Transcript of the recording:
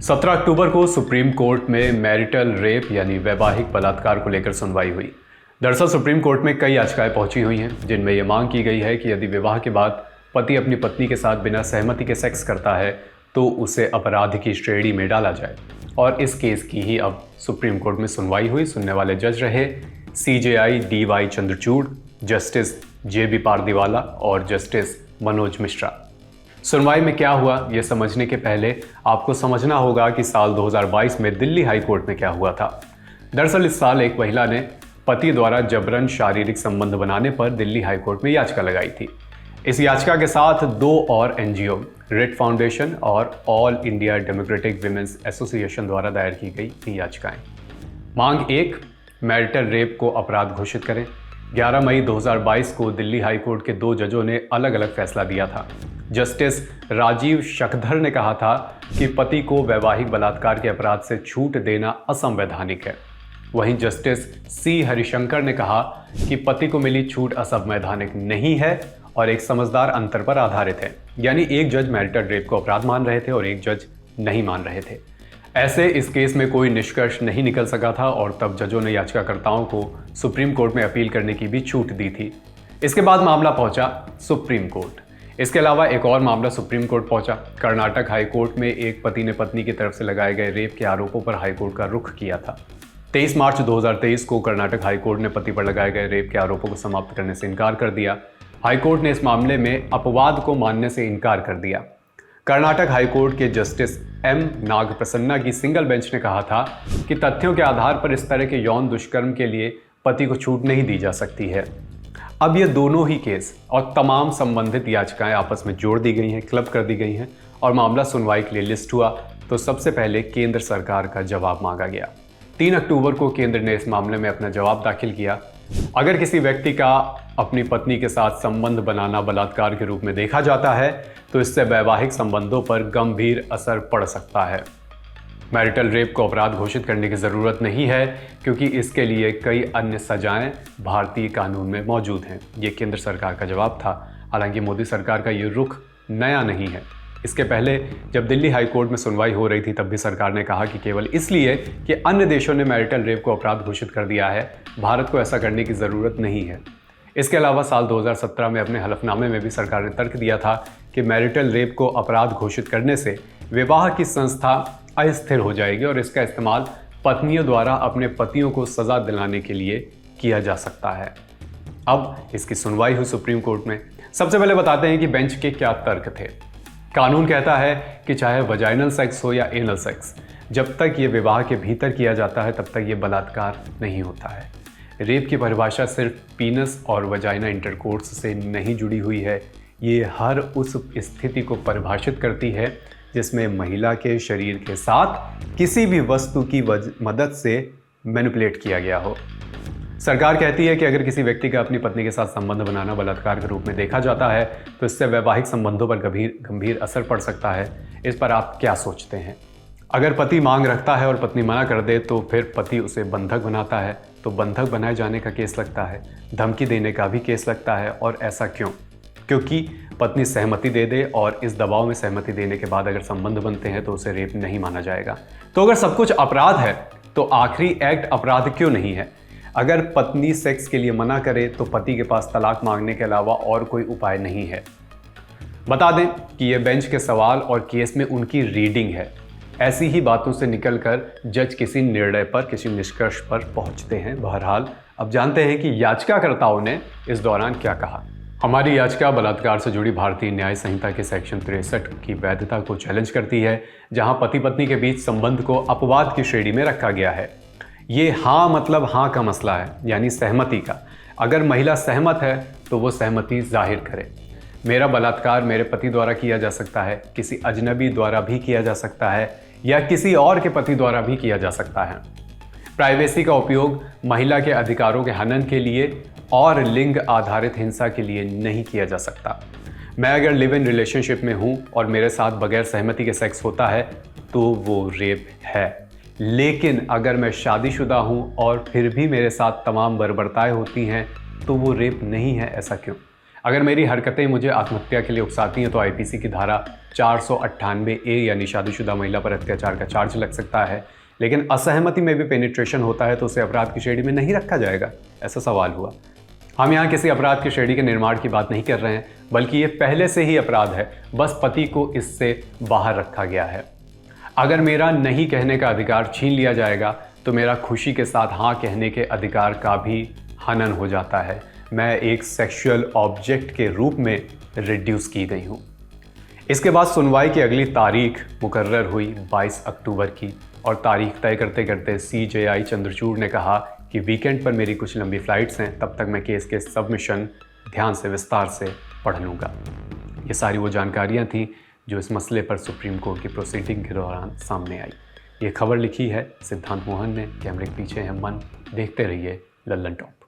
17 अक्टूबर को supreme court में marital rape यानी वैवाहिक बलात्कार को लेकर सुनवाई हुई। दरअसल सुप्रीम कोर्ट में कई याचिकाएं पहुंची हुई हैं जिनमें यह मांग की गई है कि यदि विवाह के बाद पति अपनी पत्नी के साथ बिना सहमति के सेक्स करता है तो उसे अपराध की श्रेणी में डाला जाए। और इस केस की ही अब सुप्रीम कोर्ट में सुनवाई हुई। सुनने वाले जज रहे CJI DY Chandrachud, justice JB Pardiwala और जस्टिस मनोज मिश्रा। सुनवाई में क्या हुआ यह समझने के पहले आपको समझना होगा कि साल 2022 में दिल्ली हाई कोर्ट में क्या हुआ था। दरअसल इस साल एक महिला ने पति द्वारा जबरन शारीरिक संबंध बनाने पर दिल्ली हाई कोर्ट में याचिका लगाई थी। इस याचिका के साथ 2 और NGO, रेड फाउंडेशन और all India democratic women's association द्वारा दायर की गई थी याचिकाएं। मांग 1, मैरिटल रेप को अपराध घोषित करें। 11 मई 2022 को दिल्ली हाई कोर्ट के 2 जजों ने अलग अलग फैसला दिया था। जस्टिस राजीव शखधर ने कहा था कि पति को वैवाहिक बलात्कार के अपराध से छूट देना असंवैधानिक है। वहीं जस्टिस C हरिशंकर ने कहा कि पति को मिली छूट असंवैधानिक नहीं है और एक समझदार अंतर पर आधारित है। यानी एक जज मैरिटल रेप को अपराध मान रहे थे और एक जज नहीं मान रहे थे। ऐसे इस केस में कोई निष्कर्ष नहीं निकल सका था और तब जजों ने याचिकाकर्ताओं को सुप्रीम कोर्ट में अपील करने की भी छूट दी थी। इसके बाद मामला पहुंचा सुप्रीम कोर्ट। इसके अलावा एक और मामला सुप्रीम कोर्ट पहुंचा। कर्नाटक हाई कोर्ट में एक पति ने पत्नी की तरफ से लगाए गए रेप के आरोपों पर हाई कोर्ट का रुख किया था। 23 मार्च 2023 को कर्नाटक हाई कोर्ट ने पति पर लगाए गए रेप के आरोपों को समाप्त करने से इनकार कर दिया। हाई कोर्ट ने इस मामले में अपवाद को मानने से इनकार कर दिया। कर्नाटक हाई कोर्ट के जस्टिस M नागप्रसन्ना की सिंगल बेंच ने कहा था कि तथ्यों के आधार पर इस तरह के यौन दुष्कर्म के लिए पति को छूट नहीं दी जा सकती है। अब ये दोनों ही केस और तमाम संबंधित याचिकाएं आपस में जोड़ दी गई हैं, क्लब कर दी गई हैं और मामला सुनवाई के लिए लिस्ट हुआ। तो सबसे पहले केंद्र सरकार का जवाब मांगा गया। 3 अक्टूबर को केंद्र ने इस मामले में अपना जवाब दाखिल किया। अगर किसी व्यक्ति का अपनी पत्नी के साथ संबंध बनाना बलात्कार के रूप में देखा जाता है तो इससे वैवाहिक संबंधों पर गंभीर असर पड़ सकता है। मैरिटल रेप को अपराध घोषित करने की ज़रूरत नहीं है क्योंकि इसके लिए कई अन्य सजाएं भारतीय कानून में मौजूद हैं। ये केंद्र सरकार का जवाब था। हालांकि मोदी सरकार का ये रुख नया नहीं है। इसके पहले जब दिल्ली हाई कोर्ट में सुनवाई हो रही थी तब भी सरकार ने कहा कि केवल इसलिए कि अन्य देशों ने मैरिटल रेप को अपराध घोषित कर दिया है, भारत को ऐसा करने की ज़रूरत नहीं है। इसके अलावा साल 2017 में अपने हलफनामे में भी सरकार ने तर्क दिया था कि मैरिटल रेप को अपराध घोषित करने से विवाह की संस्था अस्थिर हो जाएगी और इसका इस्तेमाल पत्नियों द्वारा अपने पतियों को सजा दिलाने के लिए किया जा सकता है। अब इसकी सुनवाई हुई सुप्रीम कोर्ट में। सबसे पहले बताते हैं कि बेंच के क्या तर्क थे। कानून कहता है कि चाहे वजाइनल सेक्स हो या एनल सेक्स, जब तक ये विवाह के भीतर किया जाता है तब तक ये बलात्कार नहीं होता है। रेप की परिभाषा सिर्फ पीनस और वजाइना इंटरकोर्स से नहीं जुड़ी हुई है। ये हर उस स्थिति को परिभाषित करती है जिसमें महिला के शरीर के साथ किसी भी वस्तु की मदद से मैनिपुलेट किया गया हो। सरकार कहती है कि अगर किसी व्यक्ति का अपनी पत्नी के साथ संबंध बनाना बलात्कार के रूप में देखा जाता है तो इससे वैवाहिक संबंधों पर गंभीर असर पड़ सकता है। इस पर आप क्या सोचते हैं? अगर पति मांग रखता है और पत्नी मना कर दे तो फिर पति उसे बंधक बनाता है, तो बंधक बनाए जाने का केस लगता है, धमकी देने का भी केस लगता है। और ऐसा क्यों? क्योंकि पत्नी सहमति दे दे और इस दबाव में सहमति देने के बाद अगर संबंध बनते हैं तो उसे रेप नहीं माना जाएगा। तो अगर सब कुछ अपराध है तो आखिरी एक्ट अपराध क्यों नहीं है? अगर पत्नी सेक्स के लिए मना करे तो पति के पास तलाक मांगने के अलावा और कोई उपाय नहीं है। बता दें कि यह बेंच के सवाल और केस में उनकी रीडिंग है। ऐसी ही बातों से निकलकर जज किसी निर्णय पर, किसी निष्कर्ष पर पहुंचते हैं। बहरहाल अब जानते हैं कि याचिकाकर्ताओं ने इस दौरान क्या कहा। हमारी याचिका बलात्कार से जुड़ी भारतीय न्याय संहिता के सेक्शन 63 की वैधता को चैलेंज करती है, जहां पति पत्नी के बीच संबंध को अपवाद की श्रेणी में रखा गया है। ये हाँ मतलब हाँ का मसला है, यानी सहमति का। अगर महिला सहमत है तो वो सहमति जाहिर करे। मेरा बलात्कार मेरे पति द्वारा किया जा सकता है, किसी अजनबी द्वारा भी किया जा सकता है या किसी और के पति द्वारा भी किया जा सकता है। प्राइवेसी का उपयोग महिला के अधिकारों के हनन के लिए और लिंग आधारित हिंसा के लिए नहीं किया जा सकता। मैं अगर लिव इन रिलेशनशिप में हूं और मेरे साथ बगैर सहमति के सेक्स होता है तो वो रेप है। लेकिन अगर मैं शादीशुदा हूं और फिर भी मेरे साथ तमाम बर्बरताएं होती हैं तो वो रेप नहीं है। ऐसा क्यों? अगर मेरी हरकतें मुझे आत्महत्या के लिए उकसाती हैं तो IPC की धारा 498A यानी शादीशुदा महिला पर अत्याचार का चार्ज लग सकता है। लेकिन असहमति में भी पेनिट्रेशन होता है तो उसे अपराध की श्रेणी में नहीं रखा जाएगा, ऐसा सवाल हुआ। हम यहाँ किसी अपराध की श्रेणी के निर्माण की बात नहीं कर रहे हैं, बल्कि ये पहले से ही अपराध है, बस पति को इससे बाहर रखा गया है। अगर मेरा नहीं कहने का अधिकार छीन लिया जाएगा तो मेरा खुशी के साथ हाँ कहने के अधिकार का भी हनन हो जाता है। मैं एक सेक्सुअल ऑब्जेक्ट के रूप में रिड्यूस की गई हूँ। इसके बाद सुनवाई की अगली तारीख मुकर्रर हुई 22 अक्टूबर की, और तारीख तय करते करते CJI चंद्रचूड़ ने कहा कि वीकेंड पर मेरी कुछ लंबी फ्लाइट्स हैं, तब तक मैं केस के सबमिशन ध्यान से विस्तार से पढ़ लूँगा। ये सारी वो जानकारियाँ थीं जो इस मसले पर सुप्रीम कोर्ट की प्रोसीडिंग के दौरान सामने आई। ये खबर लिखी है सिद्धांत मोहन ने, कैमरे के पीछे है मन। देखते रहिए लल्लन टॉप।